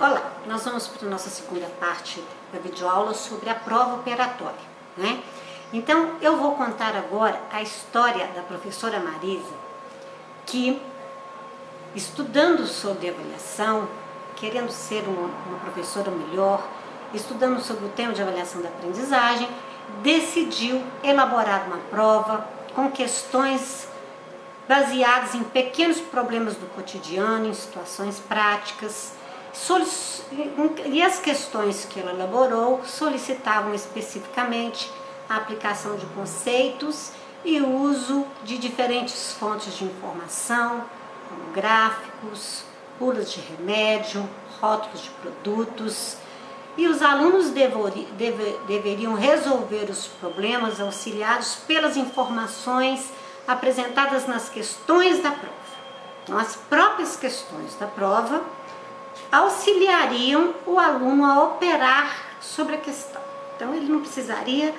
Olá, nós vamos para a nossa segunda parte da videoaula sobre a prova operatória, né? Então, eu vou contar agora a história da professora Marisa, que, estudando sobre avaliação, querendo ser uma professora melhor, estudando sobre o tema de avaliação da aprendizagem, decidiu elaborar uma prova com questões baseadas em pequenos problemas do cotidiano, em situações práticas, e as questões que ela elaborou solicitavam especificamente a aplicação de conceitos e o uso de diferentes fontes de informação, como gráficos, bulas de remédio, rótulos de produtos, e os alunos deveriam resolver os problemas auxiliados pelas informações apresentadas nas questões da prova. Então, as próprias questões da prova auxiliariam o aluno a operar sobre a questão. Então, ele não precisaria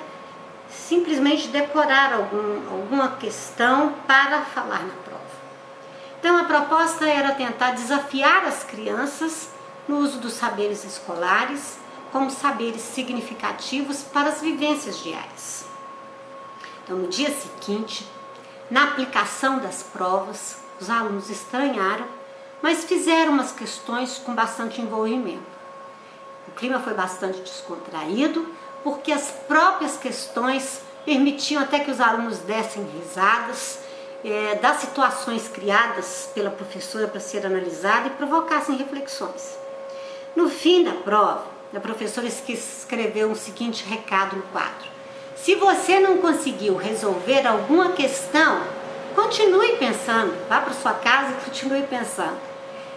simplesmente decorar alguma questão para falar na prova. Então, a proposta era tentar desafiar as crianças no uso dos saberes escolares como saberes significativos para as vivências diárias. Então, no dia seguinte, na aplicação das provas, os alunos estranharam, mas fizeram umas questões com bastante envolvimento. O clima foi bastante descontraído, porque as próprias questões permitiam até que os alunos dessem risadas das situações criadas pela professora para ser analisada e provocassem reflexões. No fim da prova, a professora escreveu o seguinte recado no quadro: se você não conseguiu resolver alguma questão, continue pensando, vá para sua casa e continue pensando.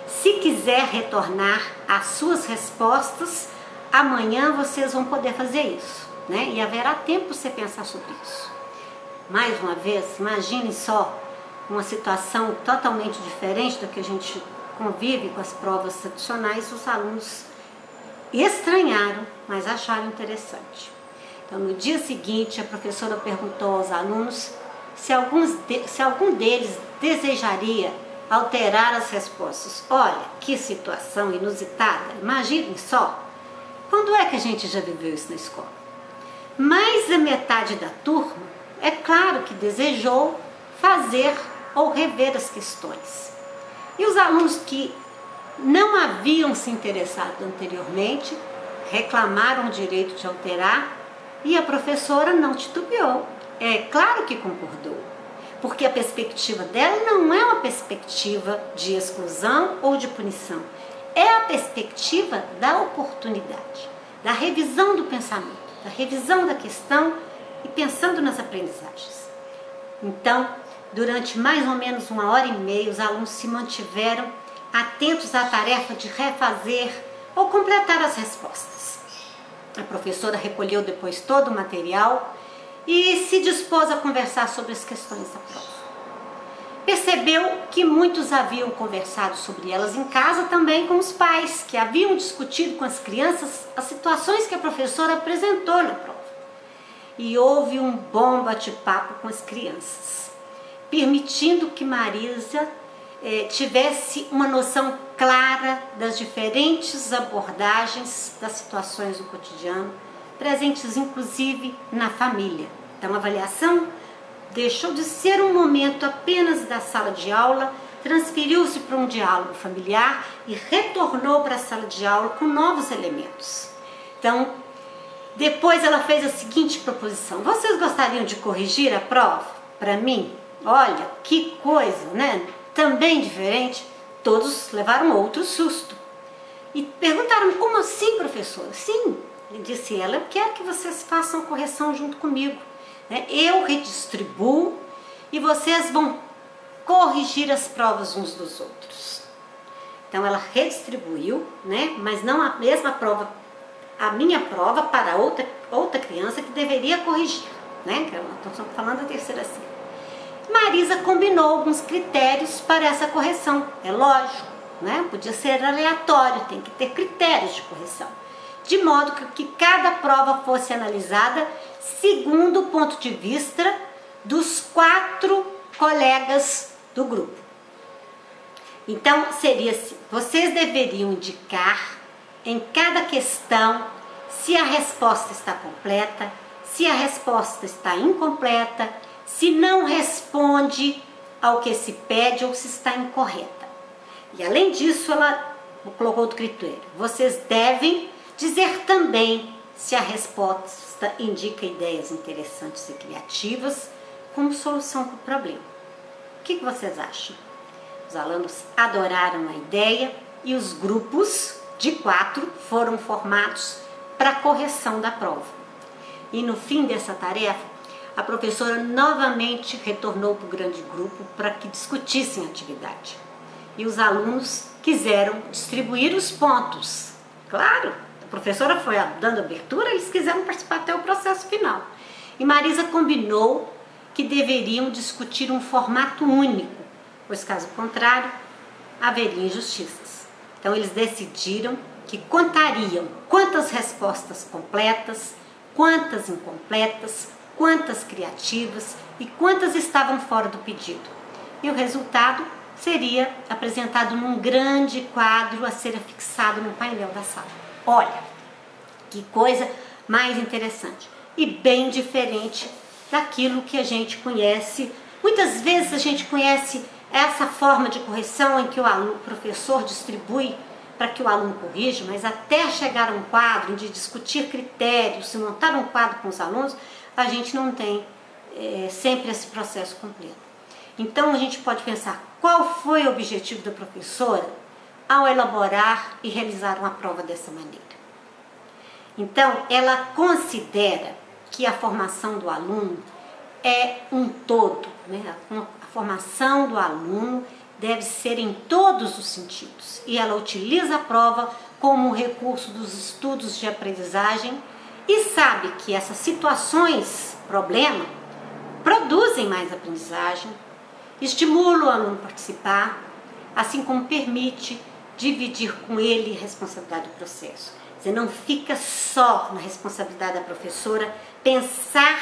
Se quiser retornar às suas respostas, amanhã vocês vão poder fazer isso, né? E haverá tempo para você pensar sobre isso. Mais uma vez, imagine só uma situação totalmente diferente da que a gente convive com as provas tradicionais. Os alunos estranharam, mas acharam interessante. Então, no dia seguinte, a professora perguntou aos alunos se algum deles desejaria alterar as respostas. Olha, que situação inusitada, imaginem só. Quando é que a gente já viveu isso na escola? Mais da metade da turma, é claro que desejou fazer ou rever as questões. E os alunos que não haviam se interessado anteriormente reclamaram o direito de alterar e a professora não titubeou. É claro que concordou, porque a perspectiva dela não é uma perspectiva de exclusão ou de punição, é a perspectiva da oportunidade, da revisão do pensamento, da revisão da questão e pensando nas aprendizagens. Então, durante mais ou menos 1h30, os alunos se mantiveram atentos à tarefa de refazer ou completar as respostas. A professora recolheu depois todo o material e se dispôs a conversar sobre as questões da prova. Percebeu que muitos haviam conversado sobre elas em casa também com os pais, que haviam discutido com as crianças as situações que a professora apresentou na prova. E houve um bom bate-papo com as crianças, permitindo que Marisa tivesse uma noção clara das diferentes abordagens das situações do cotidiano, presentes inclusive na família. Então, a avaliação deixou de ser um momento apenas da sala de aula, transferiu-se para um diálogo familiar e retornou para a sala de aula com novos elementos. Então, depois ela fez a seguinte proposição: vocês gostariam de corrigir a prova para mim? Olha, que coisa, né? Também diferente. Todos levaram outro susto e perguntaram: como assim, professora? Sim, disse ela, eu quero que vocês façam a correção junto comigo. Eu redistribuo e vocês vão corrigir as provas uns dos outros. Então, ela redistribuiu, né? Mas não a mesma prova, a minha prova para outra criança que deveria corrigir, né? Estamos falando da terceira série. Marisa combinou alguns critérios para essa correção. É lógico, né? Podia ser aleatório, tem que ter critérios de correção, de modo que cada prova fosse analisada segundo o ponto de vista dos 4 colegas do grupo. Então, seria assim: vocês deveriam indicar em cada questão se a resposta está completa, se a resposta está incompleta, se não responde ao que se pede ou se está incorreta. E além disso, ela colocou outro critério. Vocês devem dizer também se a resposta indica ideias interessantes e criativas como solução para o problema. O que vocês acham? Os alunos adoraram a ideia e os grupos de 4 foram formados para a correção da prova. E no fim dessa tarefa, a professora novamente retornou para o grande grupo para que discutissem a atividade. E os alunos quiseram distribuir os pontos. Claro, a professora foi dando abertura, eles quiseram participar até o processo final. E Marisa combinou que deveriam discutir um formato único, pois caso contrário, haveria injustiças. Então eles decidiram que contariam quantas respostas completas, quantas incompletas, quantas criativas e quantas estavam fora do pedido. E o resultado seria apresentado num grande quadro a ser fixado no painel da sala. Olha, que coisa mais interessante e bem diferente daquilo que a gente conhece. Muitas vezes a gente conhece essa forma de correção em que o professor distribui para que o aluno corrija, mas até chegar a um quadro de discutir critérios, se montar um quadro com os alunos, a gente não tem sempre esse processo completo. Então a gente pode pensar qual foi o objetivo da professora ao elaborar e realizar uma prova dessa maneira. Então ela considera que a formação do aluno é um todo, né? A formação do aluno deve ser em todos os sentidos e ela utiliza a prova como um recurso dos estudos de aprendizagem e sabe que essas situações, problema, produzem mais aprendizagem, estimulam o aluno a participar, assim como permite dividir com ele a responsabilidade do processo. Você não fica só na responsabilidade da professora pensar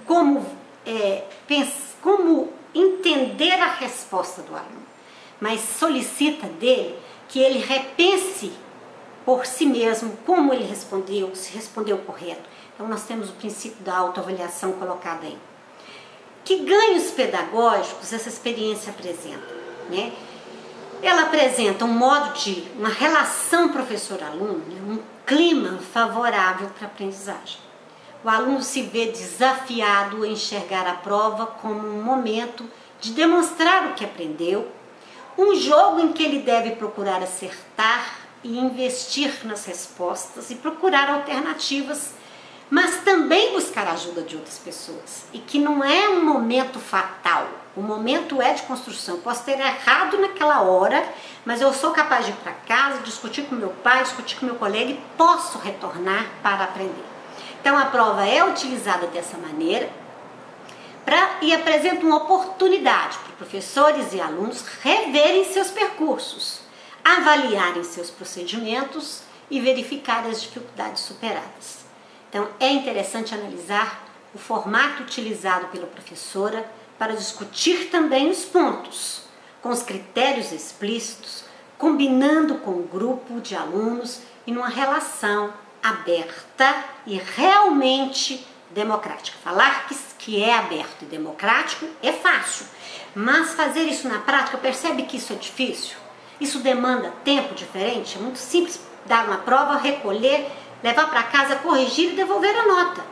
como entender a resposta do aluno, mas solicita dele que ele repense por si mesmo como ele respondeu, se respondeu correto. Então nós temos o princípio da autoavaliação colocado aí. Que ganhos pedagógicos essa experiência apresenta, né? Ela apresenta um modo de uma relação professor-aluno, né? Um clima favorável para a aprendizagem. O aluno se vê desafiado a enxergar a prova como um momento de demonstrar o que aprendeu, um jogo em que ele deve procurar acertar e investir nas respostas e procurar alternativas, mas também buscar a ajuda de outras pessoas. E que não é um momento fatal, o momento é de construção. Eu posso ter errado naquela hora, mas eu sou capaz de ir para casa, discutir com meu pai, discutir com meu colega e posso retornar para aprender. Então a prova é utilizada dessa maneira e apresenta uma oportunidade para professores e alunos reverem seus percursos, avaliarem seus procedimentos e verificar as dificuldades superadas. Então é interessante analisar o formato utilizado pela professora para discutir também os pontos, com os critérios explícitos, combinando com o grupo de alunos e numa relação aberta e realmente democrática. Falar que é aberto e democrático é fácil, mas fazer isso na prática, percebe que isso é difícil? Isso demanda tempo diferente, é muito simples dar uma prova, recolher, levar para casa, corrigir e devolver a nota.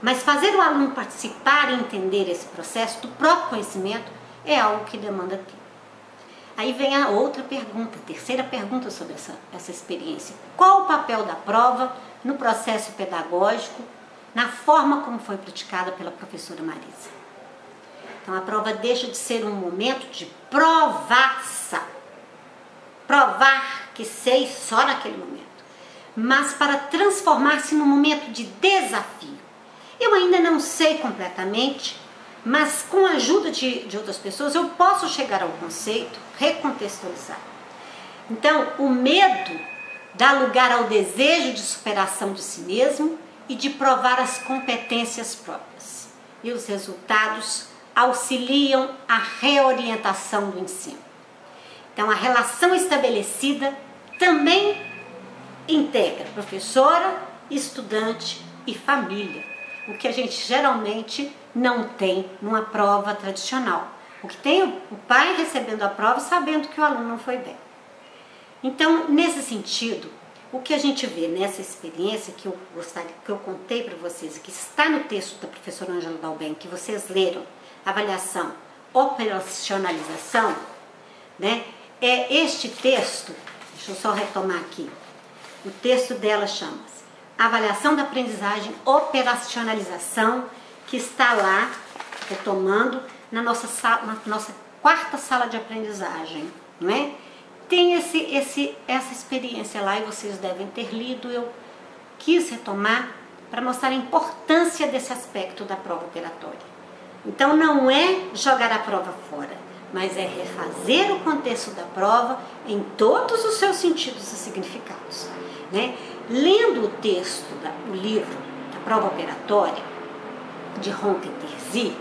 Mas fazer o aluno participar e entender esse processo do próprio conhecimento é algo que demanda tempo. Aí vem a outra pergunta, a terceira pergunta sobre essa experiência. Qual o papel da prova no processo pedagógico, na forma como foi praticada pela professora Marisa? Então a prova deixa de ser um momento de provação. Provar que sei só naquele momento, mas para transformar-se num momento de desafio. Eu ainda não sei completamente, mas com a ajuda de outras pessoas eu posso chegar ao conceito, recontextualizar. Então o medo dá lugar ao desejo de superação de si mesmo e de provar as competências próprias. E os resultados auxiliam a reorientação do ensino. Então a relação estabelecida também integra professora, estudante e família, o que a gente geralmente não tem numa prova tradicional. O que tem o pai recebendo a prova sabendo que o aluno não foi bem. Então, nesse sentido, o que a gente vê nessa experiência que eu contei para vocês, que está no texto da professora Ângela Dalben, que vocês leram, avaliação, operacionalização, né? É este texto, deixa eu só retomar aqui, o texto dela chama-se Avaliação da Aprendizagem, Operacionalização, que está lá, retomando, na nossa 4ª sala de aprendizagem, não é? Tem essa experiência lá e vocês devem ter lido. Eu quis retomar para mostrar a importância desse aspecto da prova operatória. Então não é jogar a prova fora, mas é refazer o contexto da prova em todos os seus sentidos e significados, né? Lendo o texto do livro da prova operatória, de Ronca e Terzi,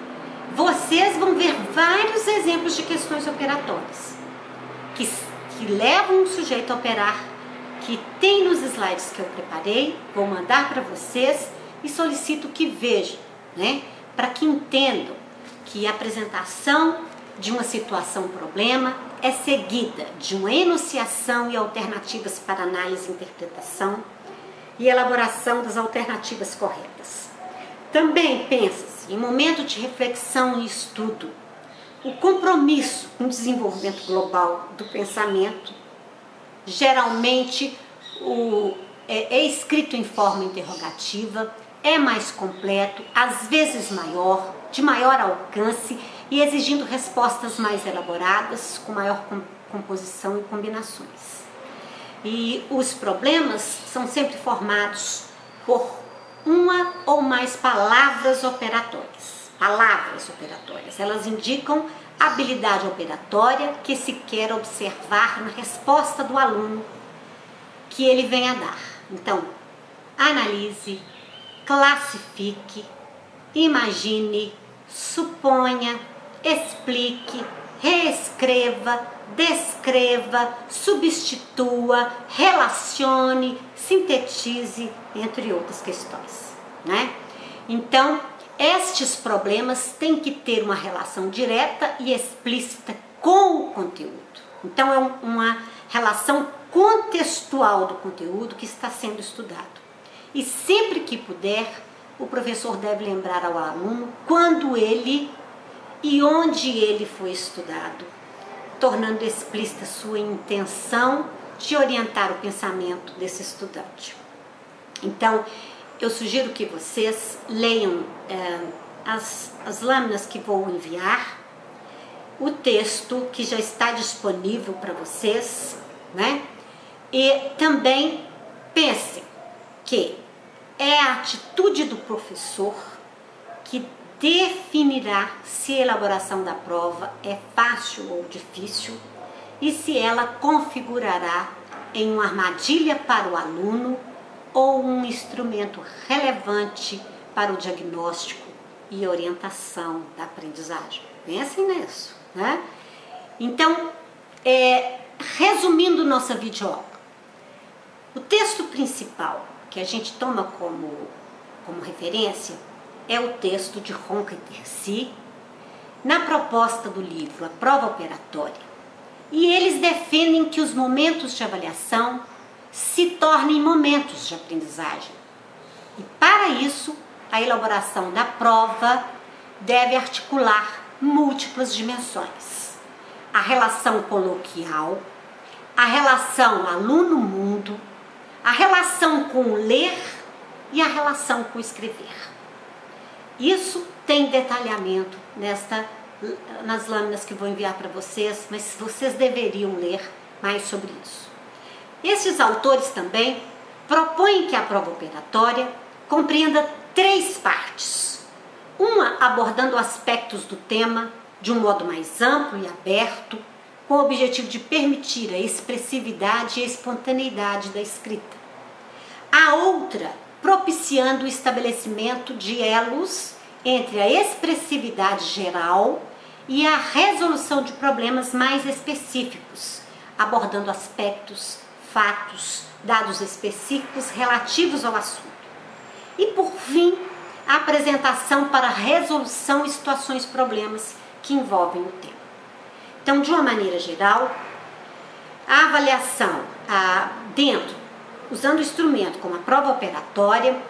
vocês vão ver vários exemplos de questões operatórias que levam o sujeito a operar, que tem nos slides que eu preparei, vou mandar para vocês e solicito que vejam, né, para que entendam que a apresentação de uma situação problema é seguida de uma enunciação e alternativas para análise e interpretação e elaboração das alternativas corretas. Também pensa-se em momento de reflexão e estudo, o compromisso com o desenvolvimento global do pensamento, geralmente é escrito em forma interrogativa, é mais completo, às vezes maior, de maior alcance e exigindo respostas mais elaboradas, com maior composição e combinações. E os problemas são sempre formados por uma ou mais palavras operatórias. Elas indicam habilidade operatória que se quer observar na resposta do aluno que ele vem a dar. Então, analise, classifique, imagine, suponha, explique, reescreva, descreva, substitua, relacione, sintetize, entre outras questões, né? Então, estes problemas têm que ter uma relação direta e explícita com o conteúdo. Então, é uma relação contextual do conteúdo que está sendo estudado. E sempre que puder, o professor deve lembrar ao aluno quando ele e onde ele foi estudado, tornando explícita sua intenção de orientar o pensamento desse estudante. Então, eu sugiro que vocês leiam as lâminas que vou enviar, o texto que já está disponível para vocês, né? E também pensem que é a atitude do professor que definirá se a elaboração da prova é fácil ou difícil e se ela configurará em uma armadilha para o aluno ou um instrumento relevante para o diagnóstico e orientação da aprendizagem. Pensem nisso, né? Então, resumindo nossa videoaula, o texto principal que a gente toma como referência é o texto de Ronca e Terzi, na proposta do livro A Prova Operatória. E eles defendem que os momentos de avaliação se tornem momentos de aprendizagem. E para isso, a elaboração da prova deve articular múltiplas dimensões. A relação coloquial, a relação aluno-mundo, a relação com o ler e a relação com o escrever. Isso tem detalhamento nas lâminas que vou enviar para vocês, mas vocês deveriam ler mais sobre isso. Esses autores também propõem que a prova operatória compreenda 3 partes. Uma abordando aspectos do tema de um modo mais amplo e aberto, com o objetivo de permitir a expressividade e a espontaneidade da escrita. A outra propiciando o estabelecimento de elos entre a expressividade geral e a resolução de problemas mais específicos, abordando aspectos fatos, dados específicos relativos ao assunto. E por fim, a apresentação para resolução de situações, problemas que envolvem o tema. Então, de uma maneira geral, a avaliação usando o instrumento como a prova operatória,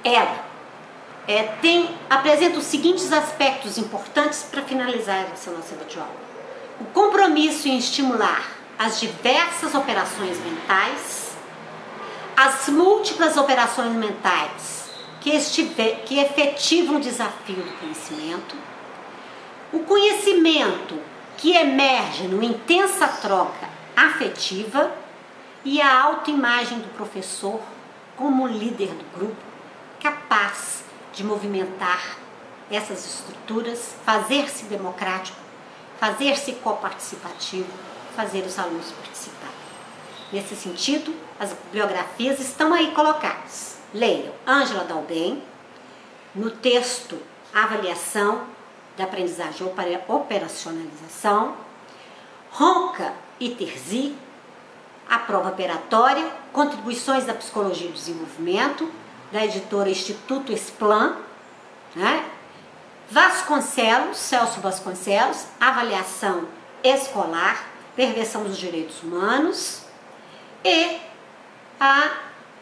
ela apresenta os seguintes aspectos importantes para finalizar essa nossa videoaula. O compromisso em estimular as diversas operações mentais, as múltiplas operações mentais que efetivam o desafio do conhecimento, o conhecimento que emerge numa intensa troca afetiva e a autoimagem do professor como líder do grupo, capaz de movimentar essas estruturas, fazer-se democrático, fazer-se coparticipativo, fazer os alunos participarem. Nesse sentido, as biografias estão aí colocadas. Leiam Ângela Dalben, no texto Avaliação da Aprendizagem Operacionalização, Ronca e Terzi, A Prova Operatória, Contribuições da Psicologia do Desenvolvimento, da editora Instituto Esplan, né? Celso Vasconcelos, Avaliação Escolar, Perversão dos Direitos Humanos, e a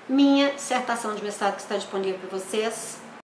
minha dissertação de mestrado que está disponível para vocês,